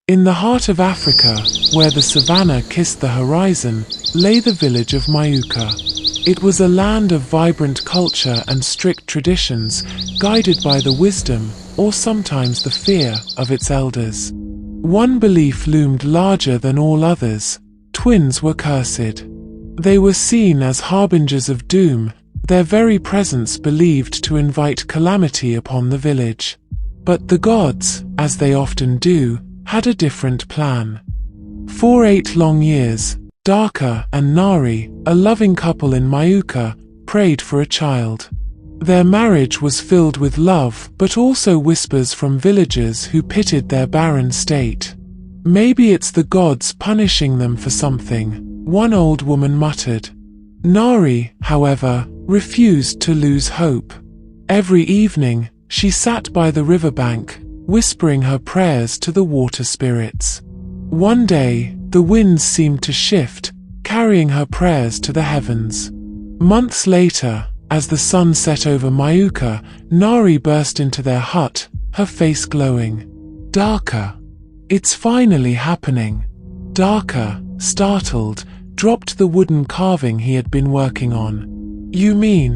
In the heart of Africa, where the savannah kissed the horizon, lay the village of Mayuka. It was a land of vibrant culture and strict traditions, guided by the wisdom, or sometimes the fear, of its elders. One belief loomed larger than all others: twins were cursed. They were seen as harbingers of doom, their very presence believed to invite calamity upon the village. But the gods, as they often do, had a different plan. For 8 long years, Daka and Nari, a loving couple in Mayuka, prayed for a child. Their marriage was filled with love, but also whispers from villagers who pitied their barren state. "Maybe it's the gods punishing them for something," one old woman muttered. Nari, however, refused to lose hope. Every evening, she sat by the riverbank, whispering her prayers to the water spirits. One day, the winds seemed to shift, carrying her prayers to the heavens. Months later, as the sun set over Mayuka, Nari burst into their hut, her face glowing. "Daka! It's finally happening!" Daka, startled, dropped the wooden carving he had been working on. "You mean?"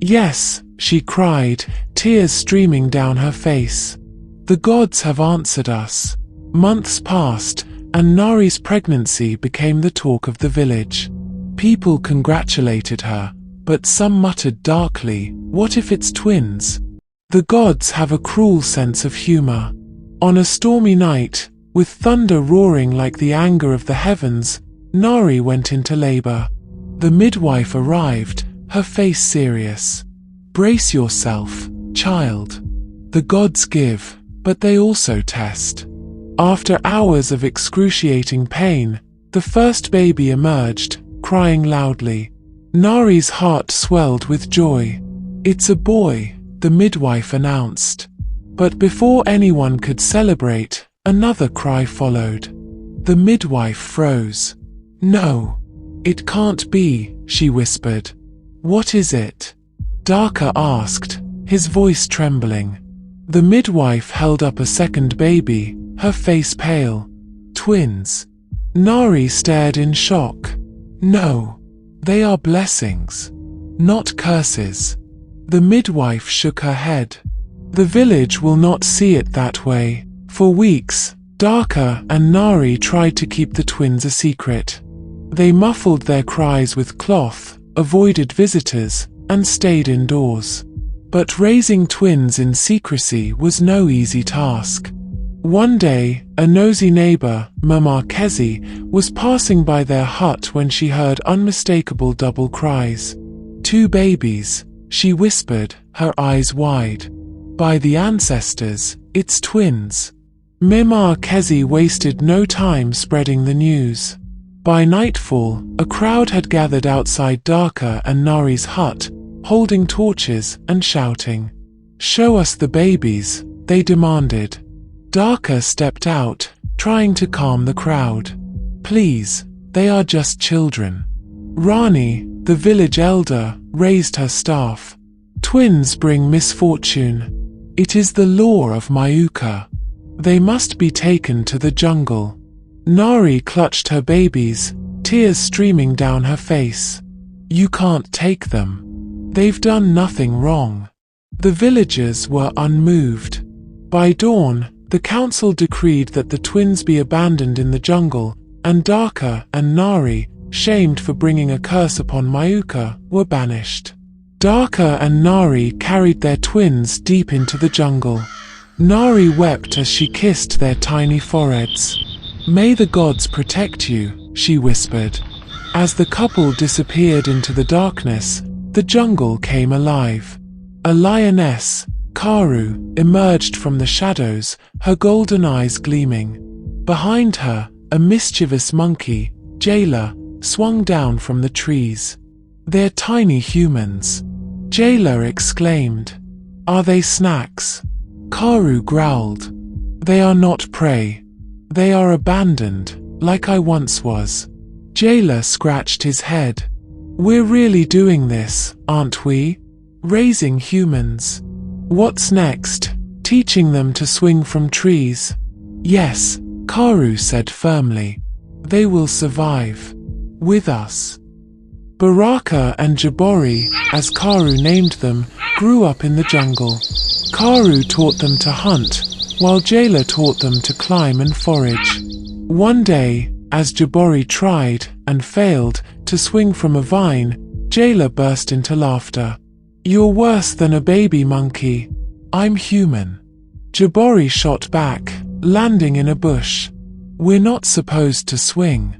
"Yes," she cried, tears streaming down her face. "The gods have answered us." Months passed, and Nari's pregnancy became the talk of the village. People congratulated her, but some muttered darkly, "What if it's twins?" The gods have a cruel sense of humor. On a stormy night, with thunder roaring like the anger of the heavens, Nari went into labor. The midwife arrived, her face serious. "Brace yourself, child. The gods give, but they also test." After hours of excruciating pain, the first baby emerged, crying loudly. Nari's heart swelled with joy. "It's a boy," the midwife announced. But before anyone could celebrate, another cry followed. The midwife froze. "No, it can't be," she whispered. "What is it?" Daka asked, his voice trembling. The midwife held up a second baby, her face pale. "Twins." Nari stared in shock. "No, they are blessings, not curses." The midwife shook her head. "The village will not see it that way." For weeks, Daka and Nari tried to keep the twins a secret. They muffled their cries with cloth, avoided visitors, and stayed indoors. But raising twins in secrecy was no easy task. One day, a nosy neighbor, Mama Kezi, was passing by their hut when she heard unmistakable double cries. "Two babies," she whispered, her eyes wide. "By the ancestors, it's twins." Mama Kezi wasted no time spreading the news. By nightfall, a crowd had gathered outside Daka and Nari's hut, holding torches and shouting. "Show us the babies," they demanded. Daka stepped out, trying to calm the crowd. "Please, they are just children." Rani, the village elder, raised her staff. "Twins bring misfortune. It is the law of Mayuka. They must be taken to the jungle." Nari clutched her babies, tears streaming down her face. "You can't take them. They've done nothing wrong." The villagers were unmoved. By dawn, the council decreed that the twins be abandoned in the jungle, and Daka and Nari, shamed for bringing a curse upon Mayuka, were banished. Daka and Nari carried their twins deep into the jungle. Nari wept as she kissed their tiny foreheads. "May the gods protect you," she whispered. As the couple disappeared into the darkness, the jungle came alive. A lioness, Karu, emerged from the shadows, her golden eyes gleaming. Behind her, a mischievous monkey, Jailer, swung down from the trees. "They're tiny humans," Jailer exclaimed. "Are they snacks?" Karu growled. "They are not prey. They are abandoned, like I once was." Jailer scratched his head. "We're really doing this, aren't we? Raising humans. What's next? Teaching them to swing from trees?" "Yes," Karu said firmly. They will survive. With us. Baraka and Jabori, as Karu named them, grew up in the jungle. Karu taught them to hunt, while Jayla taught them to climb and forage. One day, as Jabori tried, and failed, to swing from a vine, Jayla burst into laughter. "You're worse than a baby monkey. I'm human." Jabori shot back, landing in a bush. "We're not supposed to swing."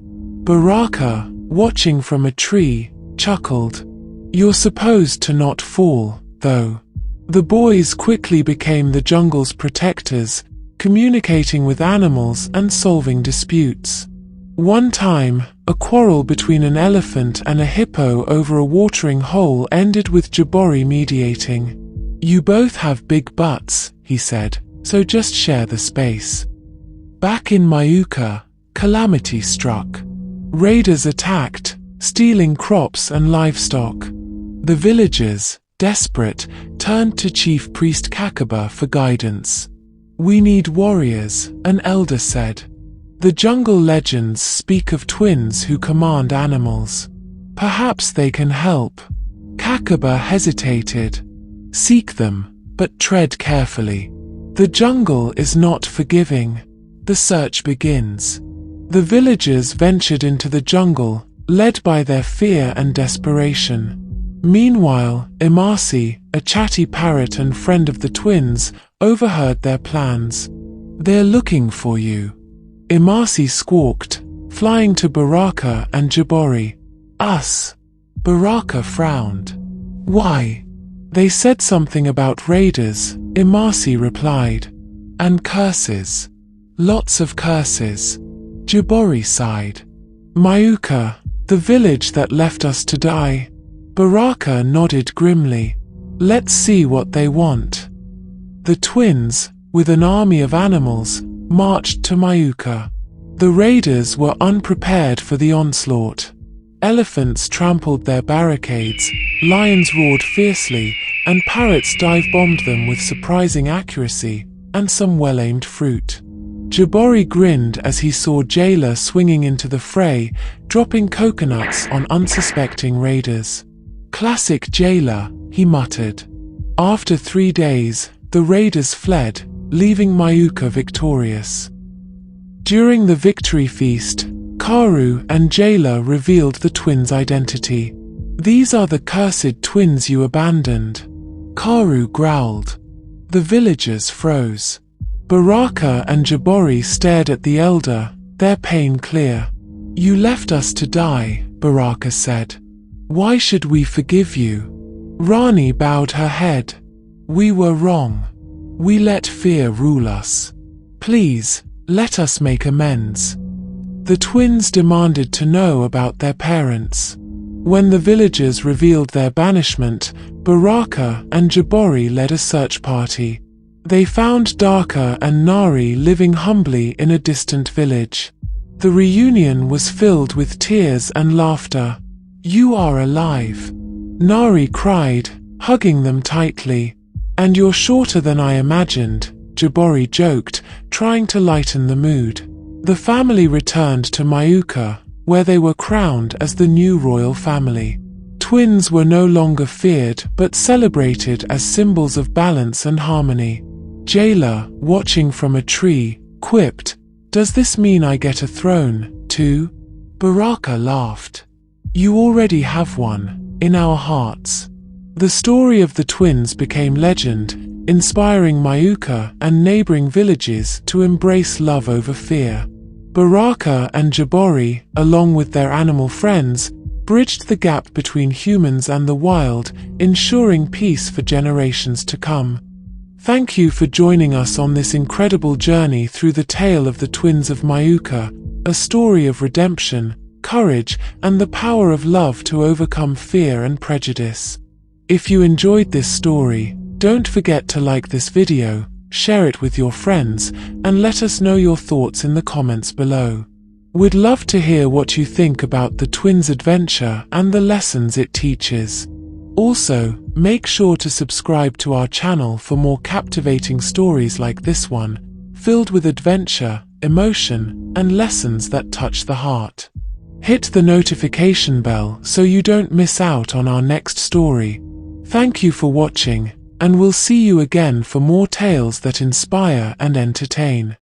Baraka, watching from a tree, chuckled. "You're supposed to not fall, though." The boys quickly became the jungle's protectors, communicating with animals and solving disputes. One time, a quarrel between an elephant and a hippo over a watering hole ended with Jabori mediating. "You both have big butts," he said, "so just share the space." Back in Mayuka, calamity struck. Raiders attacked, stealing crops and livestock. The villagers, desperate, turned to Chief Priest Kakaba for guidance. "We need warriors," an elder said. "The jungle legends speak of twins who command animals. Perhaps they can help." Kakaba hesitated. "Seek them, but tread carefully. The jungle is not forgiving." The search begins. The villagers ventured into the jungle, led by their fear and desperation. Meanwhile, Imasi, a chatty parrot and friend of the twins, overheard their plans. "They're looking for you." Imasi squawked, flying to Baraka and Jabori. "Us?" Baraka frowned. "Why?" "They said something about raiders," Imasi replied. "And curses. Lots of curses." Jabori sighed. "Mayuka, the village that left us to die." Baraka nodded grimly. "Let's see what they want." The twins, with an army of animals, marched to Mayuka. The raiders were unprepared for the onslaught. Elephants trampled their barricades, lions roared fiercely, and parrots dive-bombed them with surprising accuracy, and some well-aimed fruit. Jabori grinned as he saw Jayla swinging into the fray, dropping coconuts on unsuspecting raiders. "Classic Jayla," he muttered. After 3 days, the raiders fled, leaving Mayuka victorious. During the victory feast, Karu and Jayla revealed the twins' identity. "These are the cursed twins you abandoned." Karu growled. The villagers froze. Baraka and Jabori stared at the elder, their pain clear. "You left us to die," Baraka said. "Why should we forgive you?" Rani bowed her head. "We were wrong. We let fear rule us. Please, let us make amends." The twins demanded to know about their parents. When the villagers revealed their banishment, Baraka and Jabori led a search party. They found Daka and Nari living humbly in a distant village. The reunion was filled with tears and laughter. "You are alive," Nari cried, hugging them tightly. "And you're shorter than I imagined," Jabori joked, trying to lighten the mood. The family returned to Mayuka, where they were crowned as the new royal family. Twins were no longer feared but celebrated as symbols of balance and harmony. Jayla, watching from a tree, quipped, "Does this mean I get a throne, too?" Baraka laughed. "You already have one, in our hearts." The story of the twins became legend, inspiring Mayuka and neighboring villages to embrace love over fear. Baraka and Jabori, along with their animal friends, bridged the gap between humans and the wild, ensuring peace for generations to come. Thank you for joining us on this incredible journey through the tale of the Twins of Mayuka, a story of redemption, courage, and the power of love to overcome fear and prejudice. If you enjoyed this story, don't forget to like this video, share it with your friends, and let us know your thoughts in the comments below. We'd love to hear what you think about the twins' adventure and the lessons it teaches. Also, make sure to subscribe to our channel for more captivating stories like this one, filled with adventure, emotion, and lessons that touch the heart. Hit the notification bell so you don't miss out on our next story. Thank you for watching, and we'll see you again for more tales that inspire and entertain.